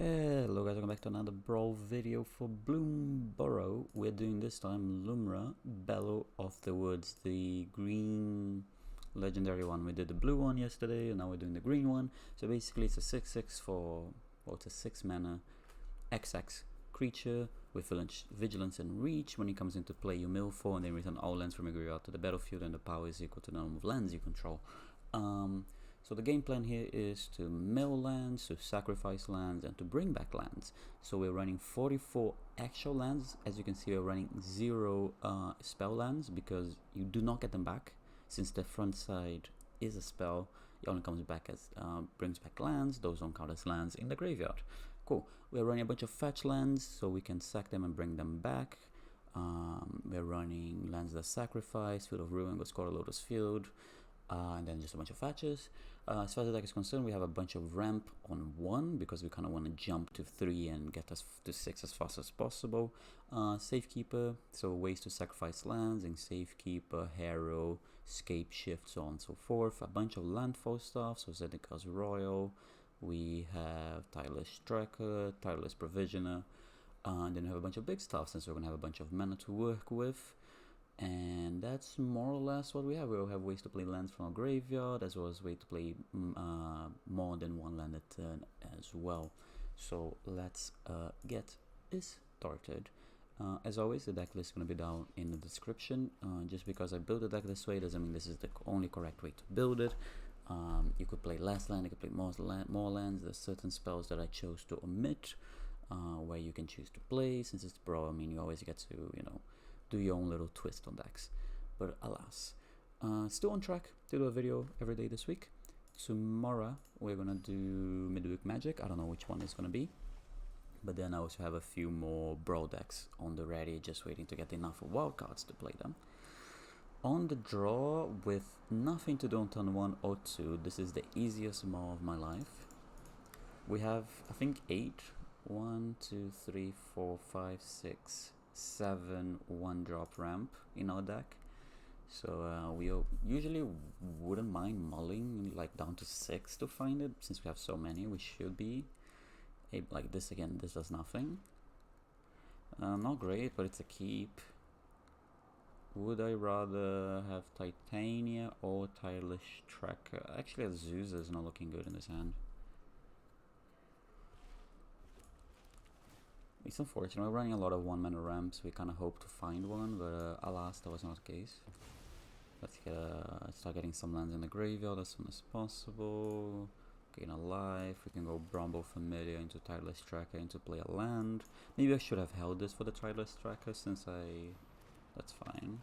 Hello guys, welcome back to another Brawl video for Bloomburrow. We're doing this time Lumra, Bellow of the Woods, the green legendary one. We did the blue one yesterday and now we're doing the green one. So basically it's a 6/6 for, well, it's a 6 mana XX creature with vigilance and reach. When he comes into play you mill 4 and then return all lands from your graveyard to the battlefield, and the power is equal to the number of lands you control. So the game plan here is to mill lands, to sacrifice lands, and to bring back lands. So we're running 44 actual lands. As you can see, we're running 0 spell lands because you do not get them back. Since the front side is a spell, it only comes back as brings back lands. Those don't count as lands in the graveyard. Cool. We're running a bunch of fetch lands so we can sack them and bring them back. We're running lands that sacrifice, Field of Ruin, Score Lotus Field. And then just a bunch of fetches. As far as the deck is concerned, we have a bunch of ramp on 1 because we kind of want to jump to 3 and get us to 6 as fast as possible. Safekeeper, so ways to sacrifice lands, and Safekeeper, Harrow, Scape Shift, so on and so forth. A bunch of landfall stuff, so Zedeka's Royal. We have Tireless Tracker, Tireless Provisioner. And then we have a bunch of big stuff since we're going to have a bunch of mana to work with. And that's more or less what we have. We'll have ways to play lands from our graveyard, as well as ways to play more than one land a turn as well. So let's get this started. As always, the deck list is going to be down in the description. Just because I built the deck this way doesn't mean this is the only correct way to build it. You could play less land, you could play more lands. There's certain spells that I chose to omit, where you can choose to play. Since it's Brawl, I mean, you always get to, do your own little twist on decks. But alas, still on track to do a video every day this week. Tomorrow we're gonna do midweek magic. I don't know which one it's gonna be, but then I also have a few more Brawl decks on the ready, just waiting to get enough wildcards to play them. On the draw, with nothing to do on turn 1 or 2, this is the easiest maul of my life. We have, I think, 8 1 2 3 4 5 6 7 1-drop ramp in our deck, so we usually wouldn't mind mulling like down to 6 to find it. Since we have so many, we should be able, like this again, this does nothing. Not great, but it's a keep. Would I rather have Titania or Tireless Tracker? Actually, Azusa is not looking good in this hand. It's unfortunate. We're running a lot of 1-mana ramps. We kind of hope to find one, but alas, that was not the case. Let's start getting some lands in the graveyard as soon as possible. Gain a life. We can go Brawl Familiar into Tireless Tracker into play a land. Maybe I should have held this for the Tireless Tracker since that's fine.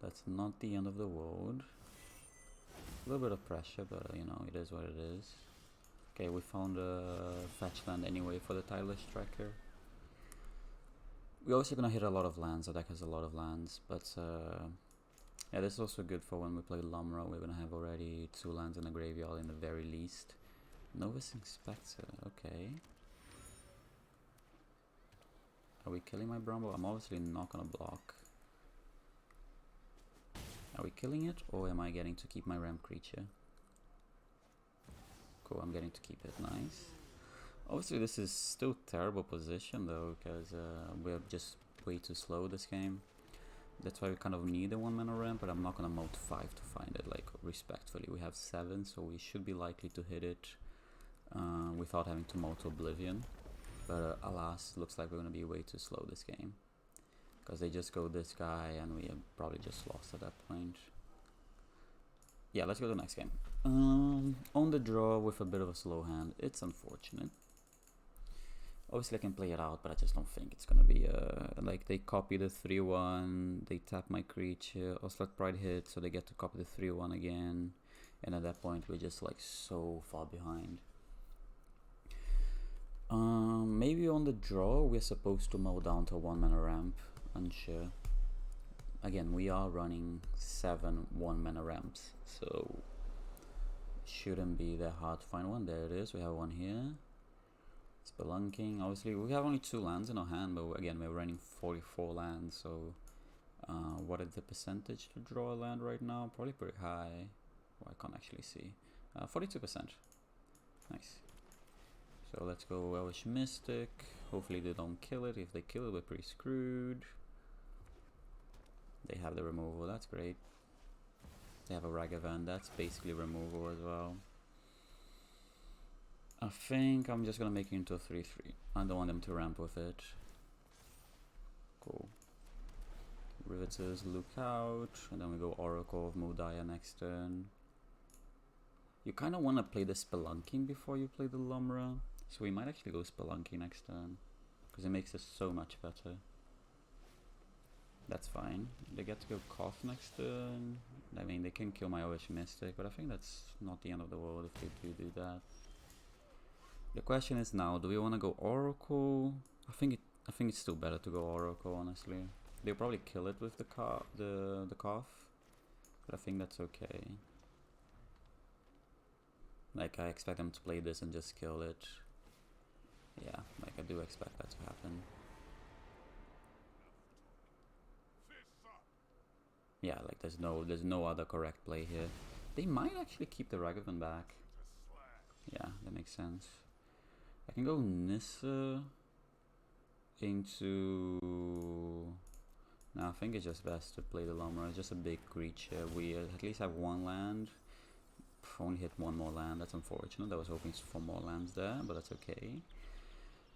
That's not the end of the world. A little bit of pressure, but it is what it is. Okay, we found a fetch land anyway for the Tireless Tracker. We're also gonna hit a lot of lands. The deck has a lot of lands, but yeah, this is also good for when we play Lumra. We're gonna have already 2 lands in the graveyard in the very least. Novice Inspector, okay. Are we killing my Brumble? I'm obviously not gonna block. Are we killing it, or am I getting to keep my ramp creature? Cool, I'm getting to keep it, nice. Obviously this is still terrible position though, because we're just way too slow this game. That's why we kind of need a 1-mana ramp, but I'm not gonna mold 5 to find it, like, respectfully. We have 7, so we should be likely to hit it without having to mold to Oblivion. But alas, looks like we're gonna be way too slow this game, because they just go this guy and we have probably just lost at that point. Yeah, let's go to the next game. On the draw with a bit of a slow hand, it's unfortunate. Obviously I can play it out, but I just don't think it's gonna be like, they copy the 3/1, they tap my creature, Oslat Pride hit, so they get to copy the 3/1 again, and at that point we're just like so far behind. Maybe on the draw we're supposed to mow down to a 1-mana ramp, unsure. Again, we are running 7 1-mana ramps, so shouldn't be that hard to find one. There it is, we have one here. Spelunking, obviously we have only 2 lands in our hand, but again we're running 44 lands, so what is the percentage to draw a land right now? Probably pretty high. Oh, I can't actually see. 42%. Nice. So let's go Elvish Mystic. Hopefully they don't kill it. If they kill it, we're pretty screwed. They have the removal, that's great. They have a Ragavan, that's basically removal as well. I think I'm just gonna make it into a 3-3. I don't want them to ramp with it. Cool. Riveters, look out, and then we go Oracle of Modaya next turn. You kind of want to play the Spelunking before you play the Lumra, so we might actually go Spelunking next turn, because it makes it so much better. That's fine. They get to go Cough next turn. I mean, they can kill my Elvish Mystic, but I think that's not the end of the world if they do that. The question is now, do we want to go Oracle? I think it's still better to go Oracle, honestly. They'll probably kill it with the Cough, but I think that's okay. Like, I expect them to play this and just kill it. Yeah, like I do expect that to happen. Yeah, like there's no other correct play here. They might actually keep the Ragavan back. Yeah, that makes sense. I can go Nissa into... No, I think it's just best to play the Lumra. It's just a big creature. We at least have one land. Only hit one more land. That's unfortunate. I was hoping for more lands there, but that's okay.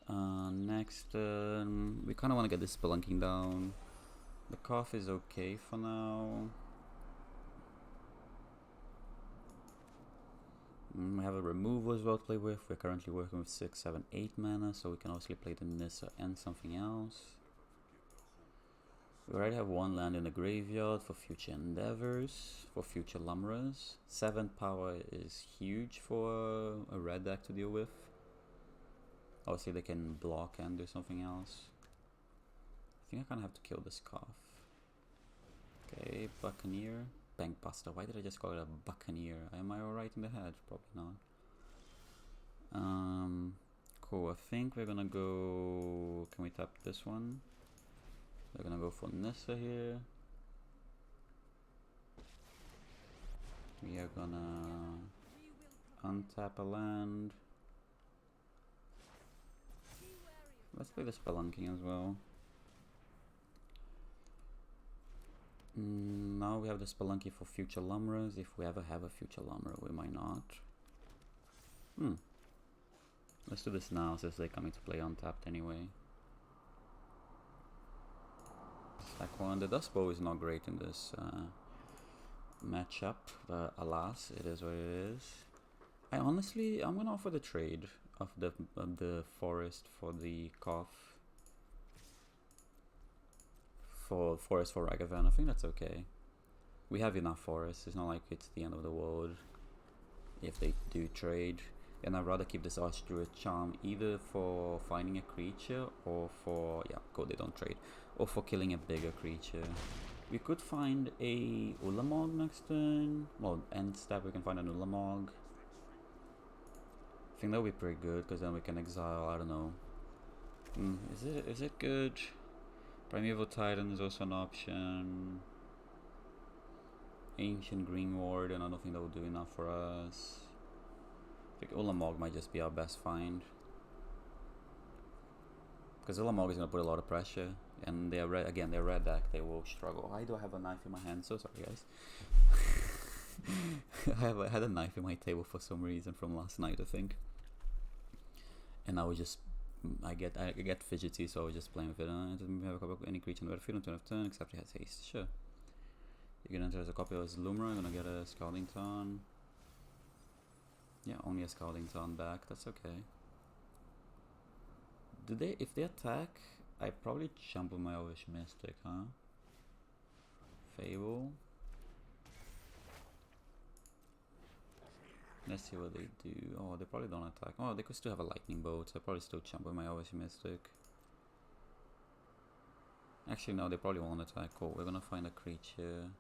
Next, we kind of want to get this Spelunking down. The Cough is okay for now. We have a removal as well to play with. We're currently working with 6, 7, 8 mana, so we can also play the Nissa and something else. We already have one land in the graveyard for future endeavors, for future Lumras. 7 power is huge for a red deck to deal with. Obviously they can block and do something else. I think I kind of have to kill this Cough. Okay, Buccaneer. Bankbuster. Why did I just call it a Buccaneer? Am I alright in the head? Probably not. Cool. I think we're gonna go... Can we tap this one? We're gonna go for Nissa here. We are gonna untap a land. Let's play the Spelunking as well. Now we have the Spelunky for future Lumras. If we ever have a future Lumra, we might not. Let's do this now since they're coming to play untapped anyway. Stack 1. The Dust Bow is not great in this matchup, but alas, it is what it is. I'm gonna offer the trade of the Forest for the Cough. For Forest for Ragavan, I think that's okay. We have enough Forest, it's not like it's the end of the world if they do trade. And I'd rather keep this Archdruid Charm either for finding a creature or for, yeah, cool, they don't trade, or for killing a bigger creature. We could find a Ulamog next turn. Well, end step we can find an Ulamog. I think that would be pretty good because then we can exile, I don't know. Is it good? Primeval Titan is also an option. Ancient Green Ward, and I don't think that would do enough for us. I think Ulamog might just be our best find. Because Ulamog is going to put a lot of pressure. And they're red, again, they're red deck, they will struggle. Why do I have a knife in my hand? So sorry, guys. I had a knife in my table for some reason from last night, I think. And I was just... I get fidgety, so I was just playing with it. It doesn't have a copy of any creature on the battlefield until turn of turn, except it has haste. Sure. You can enter as a copy of Lumra. I'm gonna get a Scalding Tarn. Yeah, only a Scalding Tarn back. That's okay. If they attack, I probably jump with my Elvish Mystic, huh? Fable. Let's see what they do. Oh, they probably don't attack. Oh, they could still have a Lightning Bolt, so I probably still jump with my Elvish Mystic. Actually, no, they probably won't attack. Cool, we're gonna find a creature.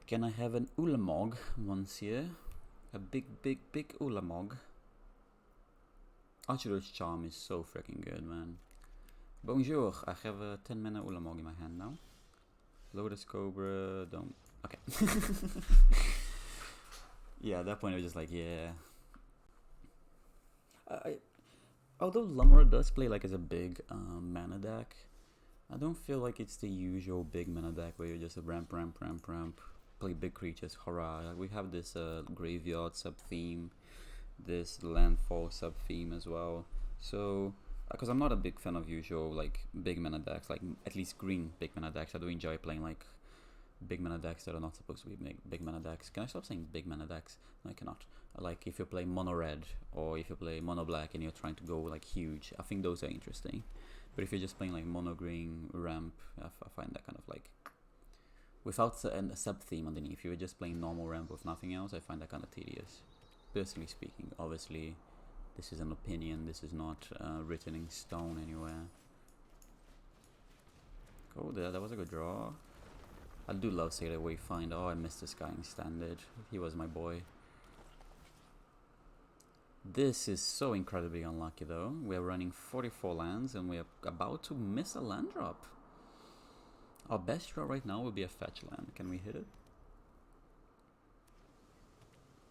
Can I have an Ulamog once here? A big Ulamog. Archerdruid's Charm is so freaking good, man. Bonjour, I have a 10 mana Ulamog in my hand now. Lotus Cobra, don't... Okay. Yeah, at that point I was just like, yeah. I although Lumra does play like as a big mana deck, I don't feel like it's the usual big mana deck where you just ramp, play big creatures, hurrah. Like we have this graveyard sub theme, this landfall sub theme as well. So, because I'm not a big fan of usual like big mana decks, like at least green big mana decks. I do enjoy playing like big mana decks that are not supposed to be big mana decks. Can I stop saying big mana decks? No, I cannot. Like if you play mono red or if you play mono black and you're trying to go like huge, I think those are interesting. But if you're just playing like mono green ramp, I find that kind of like without a sub theme underneath. If you're just playing normal ramp with nothing else, I find that kind of tedious. Personally speaking, obviously, this is an opinion. This is not written in stone anywhere. Cool, that was a good draw. I do love Sailor Wayfinder. Oh, I missed this guy in standard. He was my boy. This is so incredibly unlucky though. We're running 44 lands and we're about to miss a land drop. Our best draw right now will be a fetch land. Can we hit it?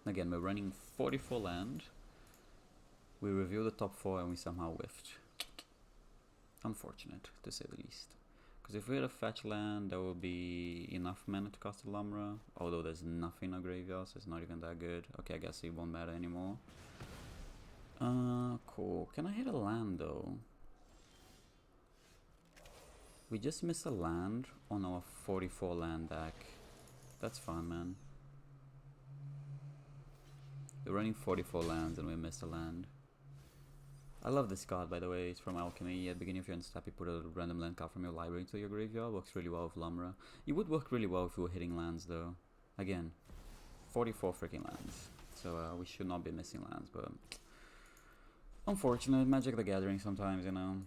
Again, we're running 44 land. We review the top 4 and we somehow whiffed. Unfortunate, to say the least. Because if we had a fetch land, there will be enough mana to cast a Lumra. Although there's nothing in our graveyard, so it's not even that good. Okay, I guess it won't matter anymore. Cool. Can I hit a land though? We just missed a land on our 44 land deck. That's fine, man. We're running 44 lands and we missed a land. I love this card, by the way. It's from Alchemy. At the beginning of your end step, you put a random land card from your library into your graveyard. Works really well with Lumra. It would work really well if we were hitting lands, though. Again, 44 freaking lands. So we should not be missing lands, but unfortunate. Magic the Gathering sometimes, you know.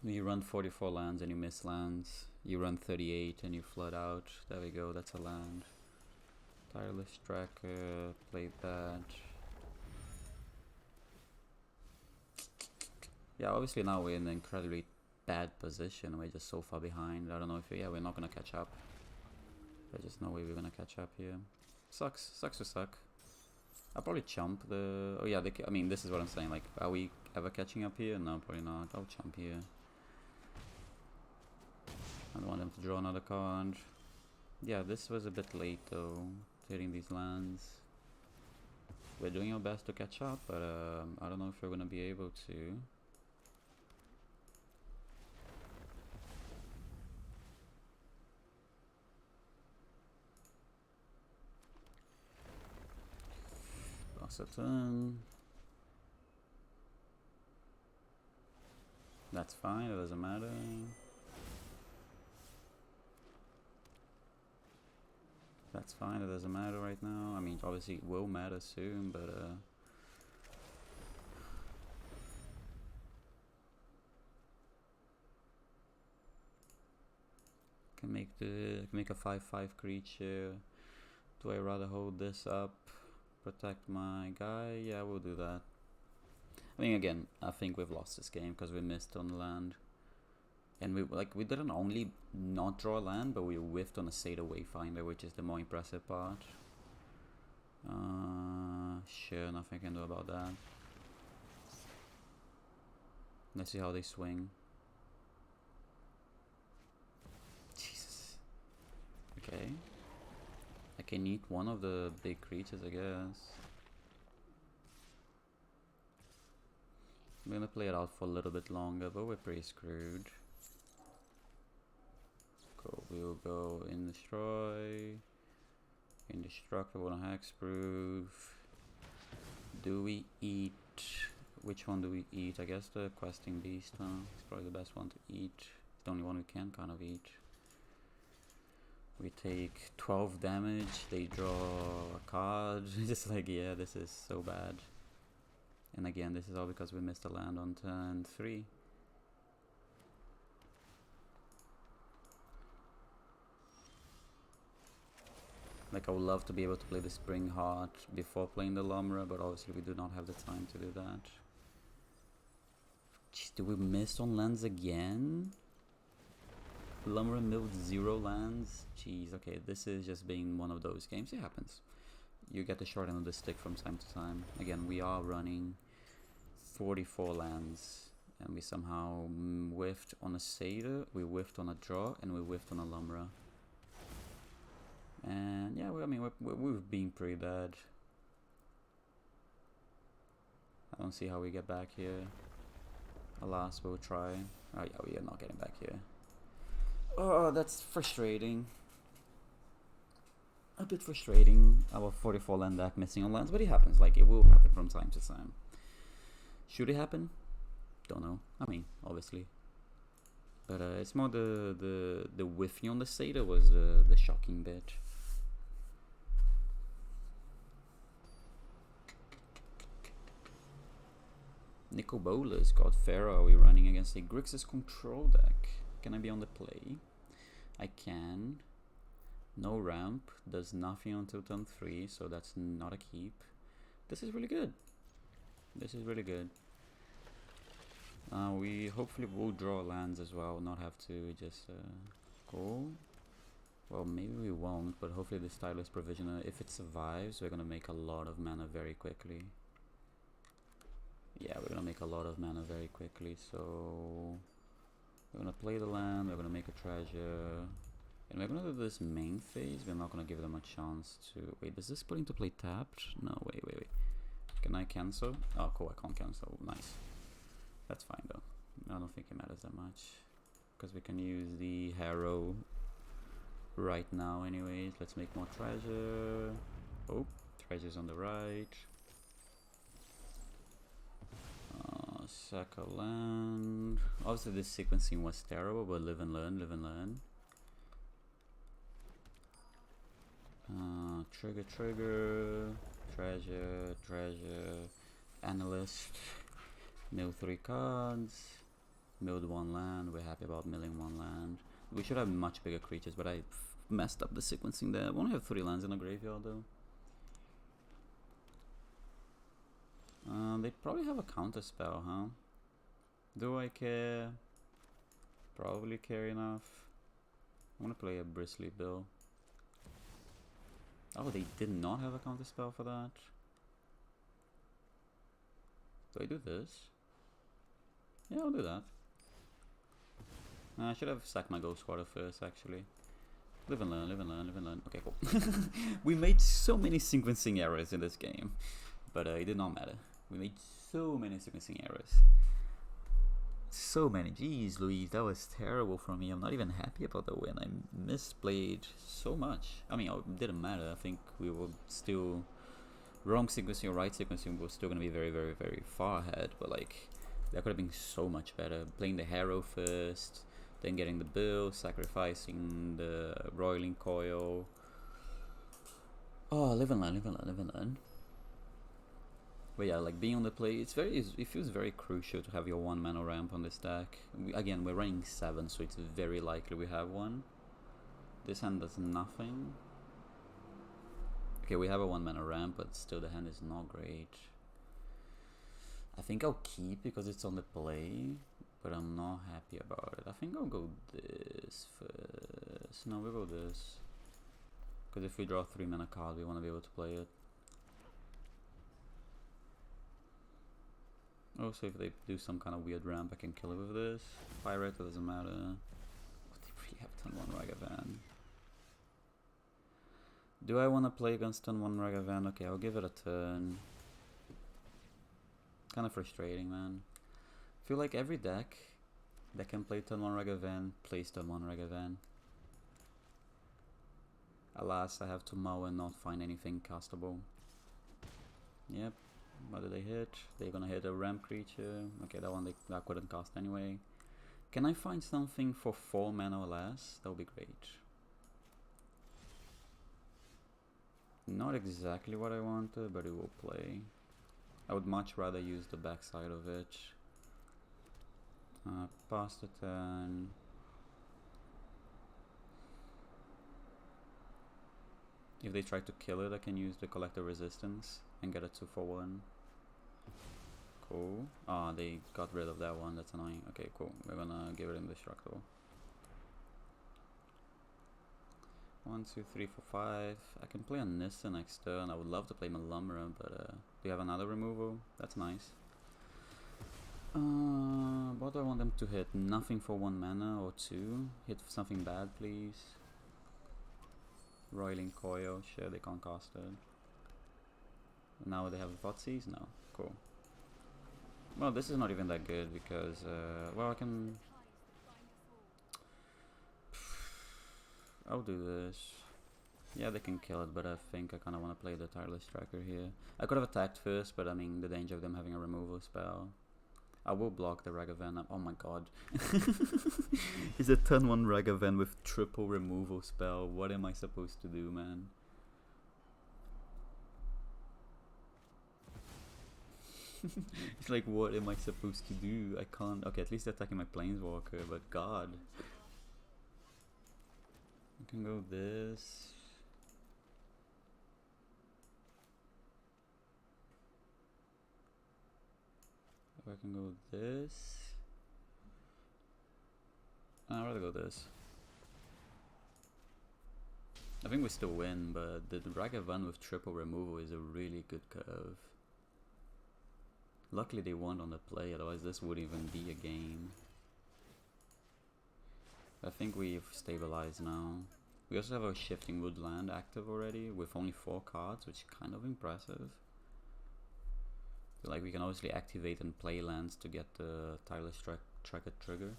You run 44 lands and you miss lands. You run 38 and you flood out. There we go, that's a land. Tireless Tracker, played that. Yeah, obviously now we're in an incredibly bad position. We're just so far behind. I don't know if we're not gonna catch up. There's just no way we're gonna catch up here. Sucks to suck. I'll probably chump the... Oh yeah, I mean, this is what I'm saying. Like, are we ever catching up here? No, probably not. I'll chump here. I don't want them to draw another card. Yeah, this was a bit late though, hitting these lands. We're doing our best to catch up, but I don't know if we're gonna be able to. Pass a turn. That's fine, it doesn't matter. That's fine, it doesn't matter right now. I mean, obviously it will matter soon, but can make a 5/5 creature. Do I rather hold this up, protect my guy? Yeah, we'll do that. I mean, again, I think we've lost this game because we missed on the land. And we didn't only not draw land, but we whiffed on a Sailor Wayfinder, which is the more impressive part. Sure, nothing I can do about that. Let's see how they swing. Jesus. Okay. I can eat one of the big creatures, I guess. I'm gonna play it out for a little bit longer, but we're pretty screwed. Cool, we will go indestructible and hexproof. Do we eat? Which one do we eat? I guess the questing beast, huh? It's probably the best one to eat. It's the only one we can kind of eat. We take 12 damage, they draw a card. Just like, yeah, this is so bad. And again, this is all because we missed a land on turn 3. Like, I would love to be able to play the Spring Heart before playing the Lumra, but obviously we do not have the time to do that. Jeez, do we miss on lands again? Lumra milled 0 lands? Jeez, okay, this is just being one of those games. It happens. You get the short end of the stick from time to time. Again, we are running 44 lands, and we somehow whiffed on a Satyr, we whiffed on a draw, and we whiffed on a Lumra. And yeah, I mean, we've been pretty bad. I don't see how we get back here. Alas, we'll try. Oh yeah, we are not getting back here. Oh, that's frustrating. A bit frustrating. Our 44 land deck missing on lands, but it happens. Like, it will happen from time to time. Should it happen? Don't know. I mean, obviously. But it's more the whiffing on the Satyr was the shocking bit. Nicol Bolas got Pharaoh. Are we running against a Grixis control deck? Can I be on the play? I can. No ramp. Does nothing until turn 3, so that's not a keep. This is really good. This is really good. We hopefully will draw lands as well, not have to just go. Well, maybe we won't, but hopefully this Tireless Provisioner, if it survives, we're gonna make a lot of mana very quickly. Yeah, we're gonna make a lot of mana very quickly, so we're gonna play the land, we're gonna make a treasure, and we're gonna do this main phase. We're not gonna give them a chance to... Wait, does this put into play tapped? No, wait. Can I cancel? Oh, cool, I can't cancel. Nice. That's fine though. I don't think it matters that much, because we can use the Harrow right now anyways. Let's make more treasure. Oh, treasure's on the right. Sack a land. Obviously this sequencing was terrible, but live and learn, live and learn. Trigger, treasure, analyst, mill 3 cards, milled 1 land. We're happy about milling 1 land. We should have much bigger creatures, but I messed up the sequencing there. We only have 3 lands in the graveyard though. They probably have a counter spell, huh? Do I care? Probably care enough. I'm gonna play a Bristly Bill. Oh, they did not have a counter spell for that. Do I do this? Yeah, I'll do that. I should have sacked my Ghost Quarter first, actually. Live and learn, live and learn, live and learn. Okay, cool. We made so many sequencing errors in this game, but it did not matter. We made so many sequencing errors. So many. Jeez Louise, that was terrible for me. I'm not even happy about the win. I misplayed so much. I mean, it didn't matter. I think we were still... Wrong sequencing or right sequencing was still going to be very, very, very far ahead. But like, that could have been so much better. Playing the Harrow first, then getting the Bill, sacrificing the Roiling Coil. Oh, live and learn, live and learn, live and learn. But yeah, like being on the play, it feels very crucial to have your 1 mana ramp on this deck. Again, we're running 7, so it's very likely we have one. This hand does nothing. Okay, we have a 1 mana ramp, but still the hand is not great. I think I'll keep because it's on the play, but I'm not happy about it. I think I'll go this first. No, we'll go this. Because if we draw a 3 mana card, we want to be able to play it. Also, if they do some kind of weird ramp, I can kill it with this. Pirate, it doesn't matter. Oh, they really have turn 1 Ragavan. Do I want to play against turn 1 Ragavan? Okay, I'll give it a turn. Kind of frustrating, man. I feel like every deck that can play turn 1 Ragavan plays turn 1 Ragavan. Alas, I have to mow and not find anything castable. Yep. What do they hit? They're gonna hit a ramp creature. Okay, that one I couldn't cast anyway. Can I find something for 4 mana or less? That would be great. Not exactly what I wanted, but it will play. I would much rather use the backside of it. Pass the turn. If they try to kill it, I can use the Collector Resistance and get a 2-for-1. Cool. Ah, they got rid of that one. That's annoying. Okay, cool. We're gonna give it Indestructible. 1, 2, 3, 4, 5. I can play a Nissa next turn. I would love to play my Lumra, but do you have another removal? That's nice. What do I want them to hit? Nothing for 1 mana or 2. Hit something bad, please. Roiling Coil. Sure, they can't cast it. Now they have Thoughtseize? No. Cool. Well, this is not even that good because, well, I can... I'll do this. Yeah, they can kill it, but I think I kind of want to play the Tireless Tracker here. I could have attacked first, but I mean, the danger of them having a removal spell. I will block the Ragavan. Oh my god. It's a turn 1 Ragavan with triple removal spell. What am I supposed to do, man? It's like, what am I supposed to do? I can't. Okay, at least attacking my Planeswalker, but god. I can go this. I can go this. I'd rather go this. I think we still win, but the Ragavan with triple removal is a really good curve. Luckily they won on the play, otherwise this wouldn't even be a game. I think we've stabilized now. We also have a Shifting Woodland active already with only 4 cards, which is kind of impressive. Like, we can obviously activate and play lands to get the Tireless Tracker trigger.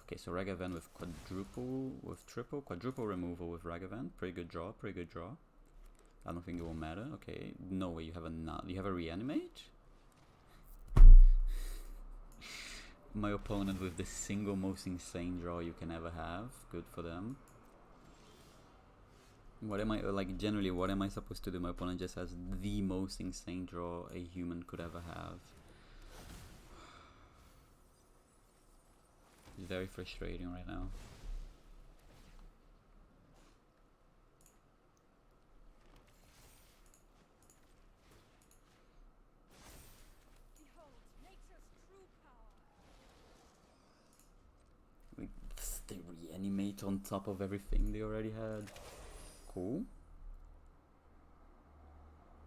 Okay, so Ragavan with quadruple removal with Ragavan. Pretty good draw, pretty good draw. I don't think it will matter. Okay, no way, you have a Reanimate? My opponent with the single most insane draw you can ever have. Good for them. What am I, like, generally, what am I supposed to do? My opponent just has the most insane draw a human could ever have. It's very frustrating right now. Like, they reanimate on top of everything they already had. Cool.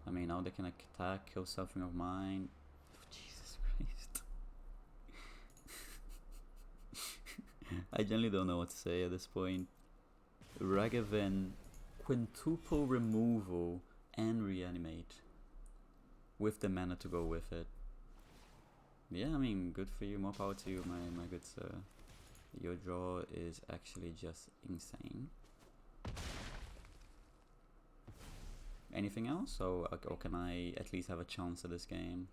I mean, now they can attack, kill something of mine. Oh, Jesus Christ. I generally don't know what to say at this point. Ragavan, quintuple removal and reanimate. With the mana to go with it. Yeah, I mean, good for you, more power to you, my good sir. Your draw is actually just insane. Anything else? Or can I at least have a chance at this game?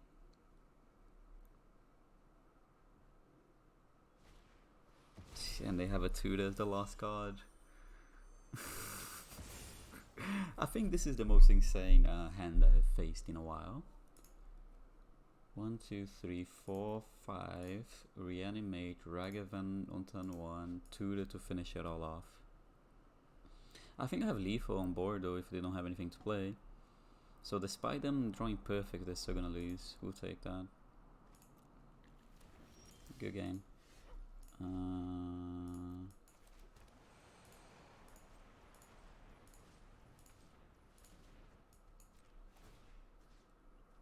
And they have a tutor as the last card. I think this is the most insane hand I have faced in a while. 1, 2, 3, 4, 5. Reanimate, Ragavan on turn 1. Tutor to finish it all off. I think I have lethal on board though if they don't have anything to play. So despite them drawing perfect, they're still gonna lose. We'll take that. Good game.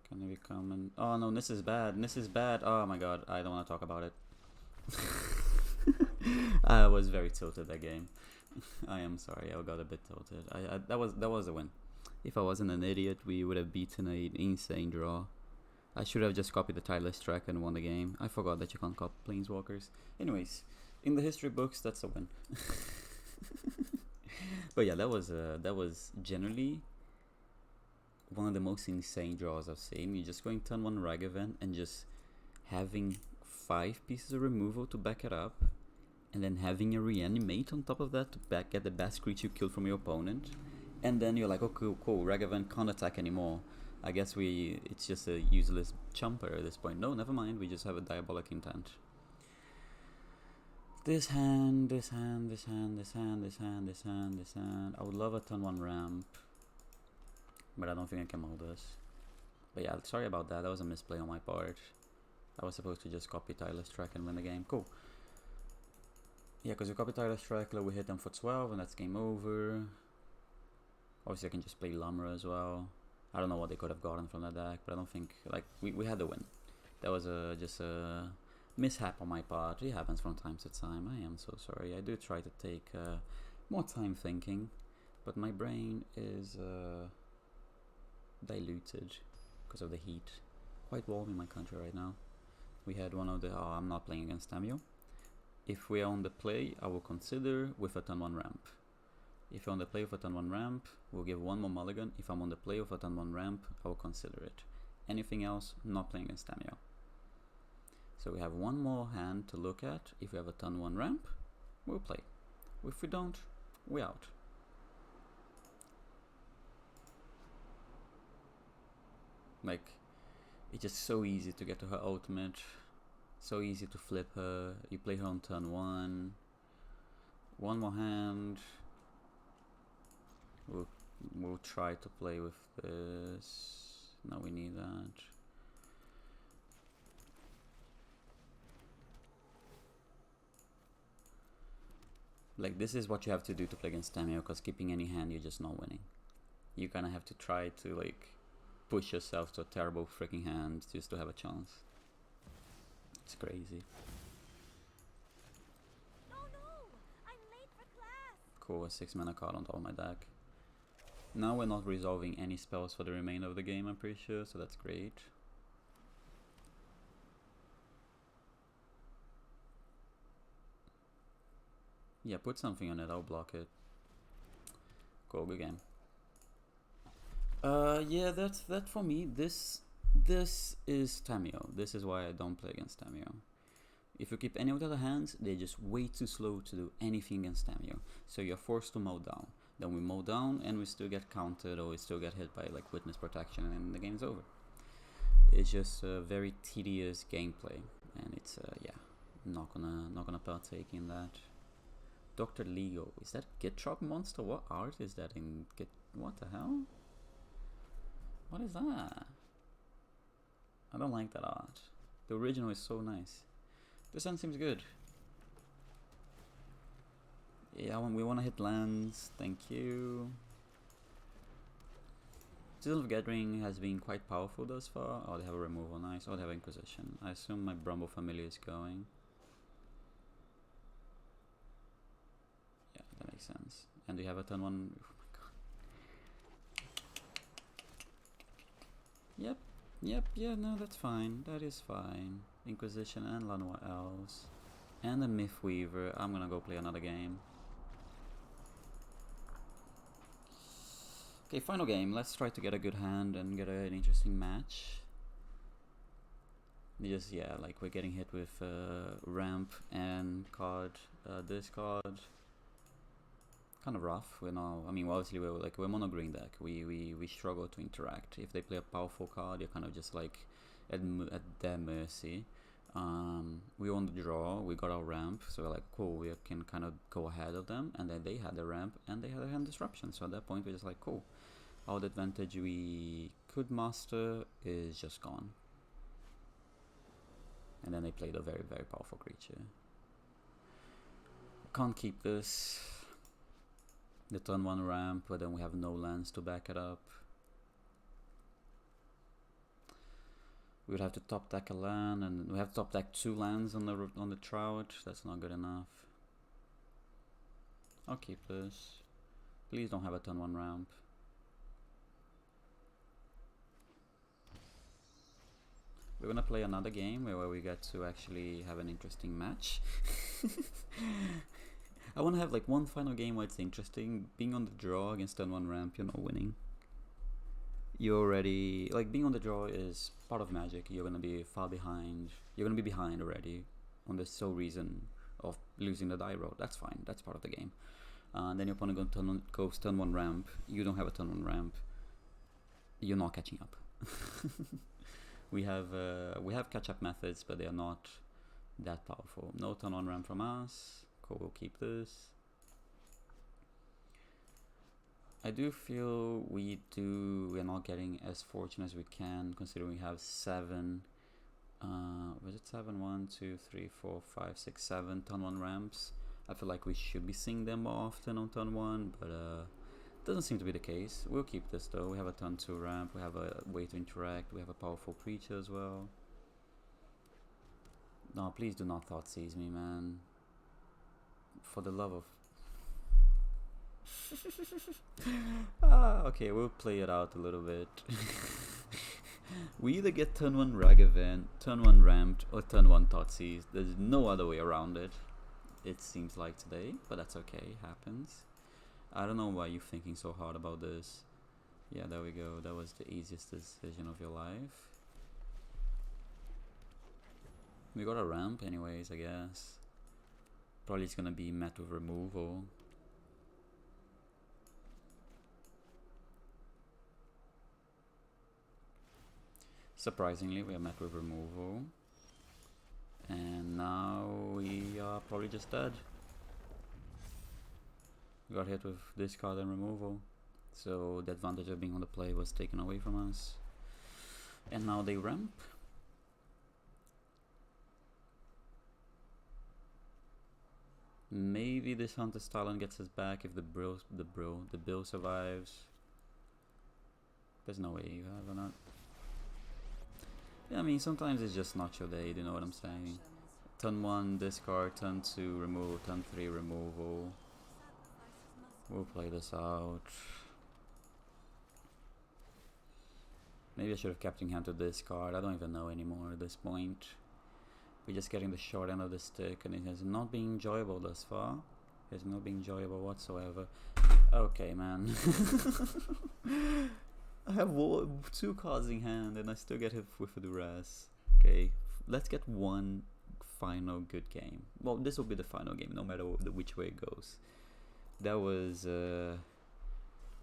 Can they be coming? Oh no, this is bad. This is bad. Oh my god, I don't want to talk about it. I was very tilted that game. I am sorry, I got a bit tilted. That was a win. If I wasn't an idiot, we would have beaten an insane draw. I should have just copied the Tireless Track and won the game. I forgot that you can't copy Planeswalkers. Anyways, in the history books, that's a win. But yeah, that was generally one of the most insane draws I've seen. You're just going turn 1 Ragavan and just having 5 pieces of removal to back it up, and then having a reanimate on top of that to get the best creature you killed from your opponent, and then you're like, oh cool, Ragavan can't attack anymore. I guess it's just a useless chumper at this point. No, never mind, we just have a diabolic intent. This hand, this hand, this hand, this hand, this hand, this hand, this hand. I would love a turn 1 ramp, but I don't think I can hold this. But yeah, sorry about that. That was a misplay on my part. I was supposed to just copy Tireless Track and win the game. Cool. Yeah, because we copy Tireless Track, we hit them for 12, and that's game over. Obviously, I can just play Lumra as well. I don't know what they could have gotten from that deck, but I don't think, like, we had the win. That was just a mishap on my part. It happens from time to time. I am so sorry. I do try to take more time thinking, but my brain is diluted because of the heat. Quite warm in my country right now. We had one of the... Oh, I'm not playing against Tamio. If we are on the play, I will consider with a turn 1 ramp. If you're on the play with a turn 1 ramp, we'll give one more mulligan. If I'm on the play with a turn 1 ramp, I will consider it. Anything else, not playing against Tamio. So we have one more hand to look at. If we have a turn 1 ramp, we'll play. If we don't, we're out. Like, it's just so easy to get to her ultimate. So easy to flip her. You play her on turn 1. One more hand. We'll try to play with this. No, we need that. Like, this is what you have to do to play against Tamio, because keeping any hand, you're just not winning. You kind of have to try to, like, push yourself to a terrible freaking hand just to have a chance. It's crazy. Oh no! I'm late for class. Cool, a 6 mana card on top of my deck. Now we're not resolving any spells for the remainder of the game, I'm pretty sure, so that's great. Yeah, put something on it, I'll block it. Cool, good game. Yeah, that for me. This is Tamio. This is why I don't play against Tamio. If you keep any of the other hands, they're just way too slow to do anything against Tamio. So you're forced to mow down. Then we mow down and we still get counted, or we still get hit by like witness protection, and the game's over. It's just a very tedious gameplay, and it's yeah, not gonna partake in that. Dr. Lego, is that Gitrop monster? What art is that in Git? What the hell? What is that? I don't like that art. The original is so nice. This one seems good. Yeah, we want to hit lands. Thank you. Seal of Gathering has been quite powerful thus far. Oh, they have a removal, nice. Oh, they have Inquisition. I assume my Brumble Familiar is going. Yeah, that makes sense. And we have a turn 1. Oh my god. Yep, yeah, no, that's fine. That is fine. Inquisition and Lanois Elves. And a Myth Weaver. I'm gonna go play another game. Okay, final game. Let's try to get a good hand and get an interesting match. Just, yeah, like we're getting hit with ramp and card, this card. Kind of rough. We're now, I mean, obviously we're mono green deck. We struggle to interact. If they play a powerful card, you're kind of just like at their mercy. We won the draw. We got our ramp, so we're like, cool. We can kind of go ahead of them, and then they had the ramp and they had a hand disruption. So at that point, we're just like, cool. All the advantage we could master is just gone. And then they played a very, very powerful creature. Can't keep this. The turn 1 ramp, but then we have no lands to back it up. We would have to top deck a land, and we have to top deck 2 lands on the Trout. That's not good enough. I'll keep this. Please don't have a turn 1 ramp. We're gonna play another game where we get to actually have an interesting match. I want to have like one final game where it's interesting. Being on the draw against turn 1 ramp, you're not winning. You're already, like, being on the draw is part of Magic. You're gonna be far behind. You're gonna be behind already on the sole reason of losing the die roll. That's fine. That's part of the game. Then your opponent goes turn 1 ramp. You don't have a turn 1 ramp. You're not catching up. We have catch-up methods, but they are not that powerful. No turn 1 ramp from us. Cool, we'll keep this. I do feel we're not getting as fortunate as we can, considering we have 7. Was it 7? 1, 2, 3, 4, 5, 6, 7 turn 1 ramps. I feel like we should be seeing them more often on turn 1, but doesn't seem to be the case. We'll keep this though. We have a turn 2 ramp, we have a way to interact, we have a powerful creature as well. No, please do not thought seize me, man. For the love of... Okay, we'll play it out a little bit. We either get turn 1 Ragavan, turn 1 Ramped, or turn 1 Thoughtseize. There's no other way around it. It seems like today, but that's okay, happens. I don't know why you're thinking so hard about this. Yeah, there we go, that was the easiest decision of your life. We got a ramp anyways, I guess. Probably it's gonna be met with removal. Surprisingly, we are met with removal. And now we are probably just dead. We got hit with discard and removal. So the advantage of being on the play was taken away from us. And now they ramp. Maybe this Hunter's Talon gets us back if the Bill survives. There's no way you have or not. Yeah, I mean, sometimes it's just not your day, do you know what I'm saying? Turn 1 discard, turn 2 removal, turn 3 removal. We'll play this out. Maybe I should have kept in hand to discard, I don't even know anymore at this point. We're just getting the short end of the stick and it has not been enjoyable thus far. It has not been enjoyable whatsoever. Okay, man. I have 2 cards in hand and I still get hit with the rest. Okay, let's get one final good game. Well, this will be the final game no matter which way it goes. That was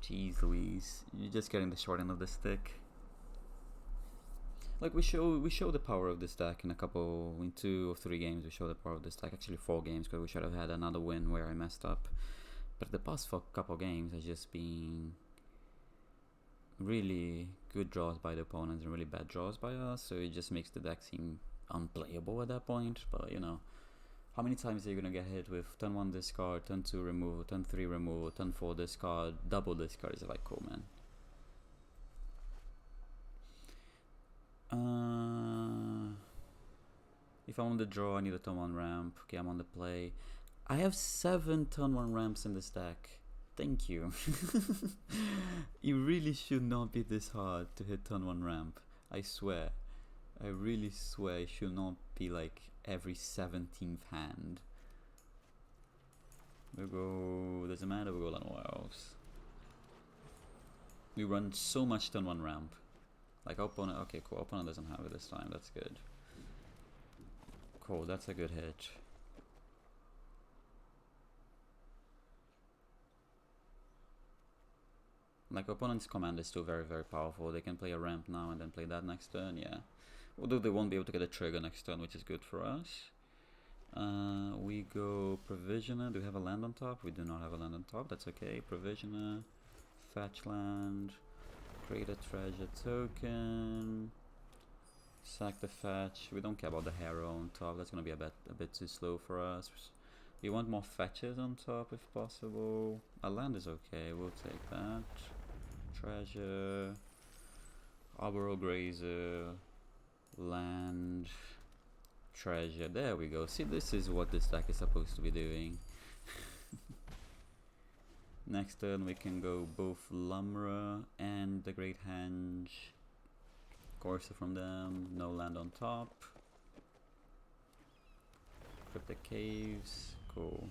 jeez Louise, you're just getting the short end of the stick. Like we show the power of this deck in 2 or 3 games. We show the power of this deck, actually 4 games, because we should have had another win where I messed up. But the past couple games has just been really good draws by the opponents and really bad draws by us, so it just makes the deck seem unplayable at that point. But you know, how many times are you gonna get hit with turn 1 discard, turn 2 removal, turn 3 removal, turn 4 discard, double discard? Is like, cool, man. If I want to draw, I need a turn 1 ramp. Okay, I'm on the play. I have 7 turn 1 ramps in this deck. Thank you. It really should not be this hard to hit turn 1 ramp. I swear. I really swear it should not be like every 17th hand. We'll go... doesn't matter, we'll go Llanowar Elves. We run so much turn 1 ramp. Like opponent... okay, cool. Opponent doesn't have it this time. That's good. Cool, that's a good hit. Like, opponent's command is still very, very powerful. They can play a ramp now and then play that next turn, yeah. Although they won't be able to get a trigger next turn, which is good for us. We go Provisioner. Do we have a land on top? We do not have a land on top. That's okay. Provisioner. Fetch land. Create a treasure token. Sack the fetch. We don't care about the Harrow on top. That's gonna be a bit too slow for us. We want more fetches on top if possible. A land is okay. We'll take that. Treasure. Arbor Grazer. Land. Treasure. There we go. See, this is what this deck is supposed to be doing. Next turn we can go both Lumra and the Great Henge. Corsa from them. No land on top. Cryptic Caves. Cool.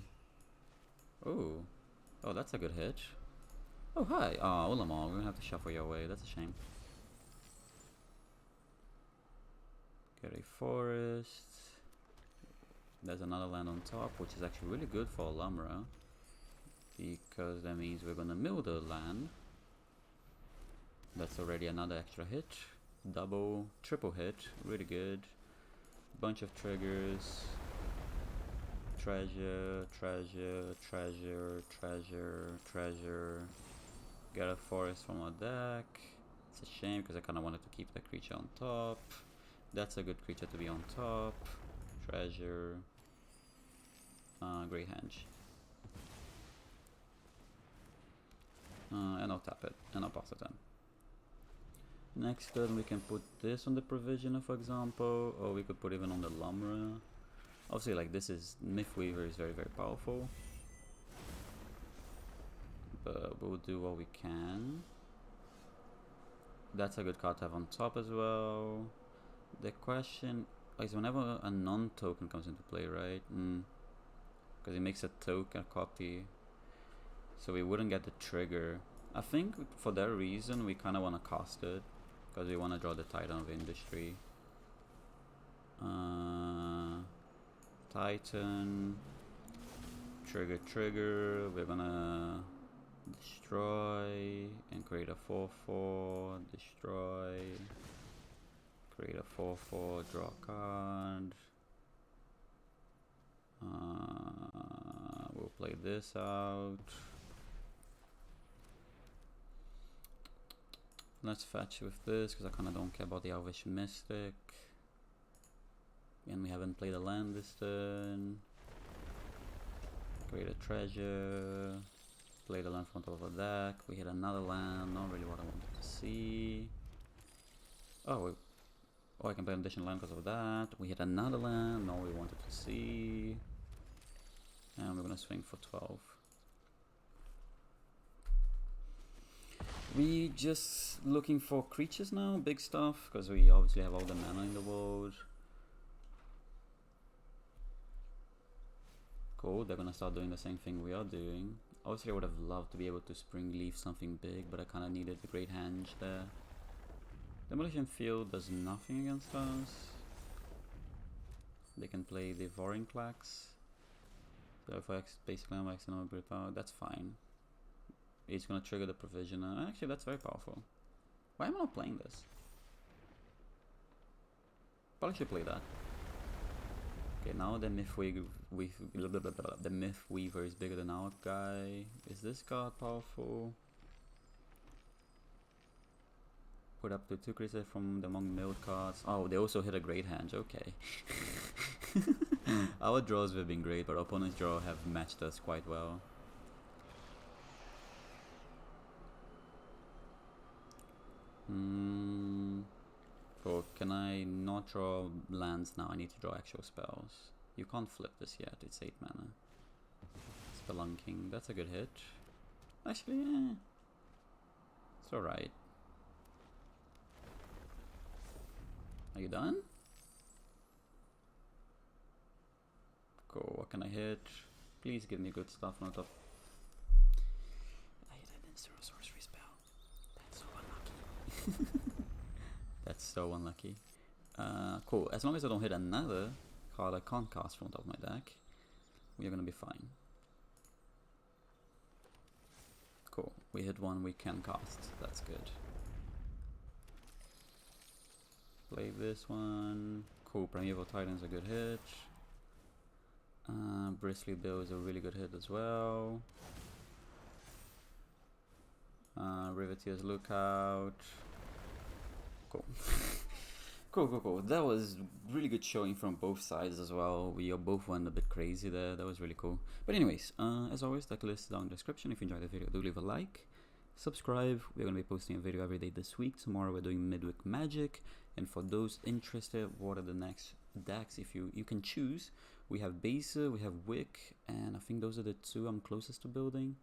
Oh. Oh, that's a good hit. Oh, hi. Oh, Ulamog. We're gonna have to shuffle your way. That's a shame. Get a forest. There's another land on top, which is actually really good for Lumra, because that means we're gonna mill the land. That's already another extra hit. Double, triple hit. Really good. Bunch of triggers. Treasure, treasure, treasure, treasure, treasure. Get a forest from our deck. It's a shame because I kind of wanted to keep that creature on top. That's a good creature to be on top. Treasure. Great Henge. And I'll tap it. And I'll pass it then. Next turn we can put this on the Provisioner, for example, or we could put even on the Lumra. Obviously, like, this is Mythweaver is very, very powerful, but we'll do what we can. That's a good card to have on top as well. The question is whenever a non-token comes into play, right? Because it makes a token copy, so we wouldn't get the trigger. I think for that reason we kind of want to cast it, because we want to draw the Titan of Industry. Titan, trigger, we're gonna destroy and create a 4/4, destroy, create a 4/4, draw a card. We'll play this out. Let's fetch with this, because I kind of don't care about the Elvish Mystic. And we haven't played a land this turn. Create a treasure. Play the land from top of the deck. We hit another land, not really what I wanted to see. Oh, I can play an additional land because of that. We hit another land, not what we wanted to see. And we're gonna swing for 12. We just looking for creatures now, big stuff, because we obviously have all the mana in the world. Cool, they're gonna start doing the same thing we are doing. Obviously I would have loved to be able to spring leaf something big, but I kinda needed the Great Henge there. Demolition Field does nothing against us. They can play the Vorinclax. So if I basically I'm maxing out great power, that's fine. It's gonna trigger the Provisioner. Actually, that's very powerful. Why am I not playing this? Probably should play that. Okay, now the Mythweaver is bigger than our guy. Is this card powerful? Put up to 2 creatures from the among milled cards. Oh, they also hit a Great Henge. Okay. Our draws have been great, but our opponent's draw have matched us quite well. Cool. Can I not draw lands now? I need to draw actual spells. You can't flip this yet. It's 8 mana. Spelunking. That's a good hit. Actually, it's alright. Are you done? Cool. What can I hit? Please give me good stuff on top. I hit an instant sorcery spell. That's so unlucky. That's so unlucky. Cool. As long as I don't hit another card I can't cast from top of my deck, we're gonna be fine. Cool. We hit one we can cast. That's good. Play this one. Cool. Primeval Titan's a good hit. Bristly Bill is a really good hit as well. Riveteer's Lookout. Cool. Cool. That was really good showing from both sides as well. We both went a bit crazy there. That was really cool. But anyways, as always, the list is down in the description. If you enjoyed the video, do leave a like. Subscribe. We're going to be posting a video every day this week. Tomorrow we're doing Midweek Magic. And for those interested, what are the next decks? If you can choose. We have Besa, we have Wick, and I think those are the 2 I'm closest to building.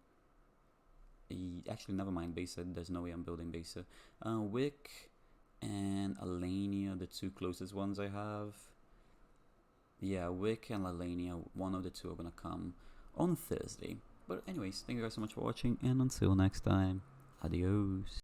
Actually, never mind Besa. There's no way I'm building Besa. Wick and Alania, the 2 closest ones I have. Yeah, Wick and Alania, one of the 2 are gonna come on Thursday. But anyways, thank you guys so much for watching, and until next time, adios.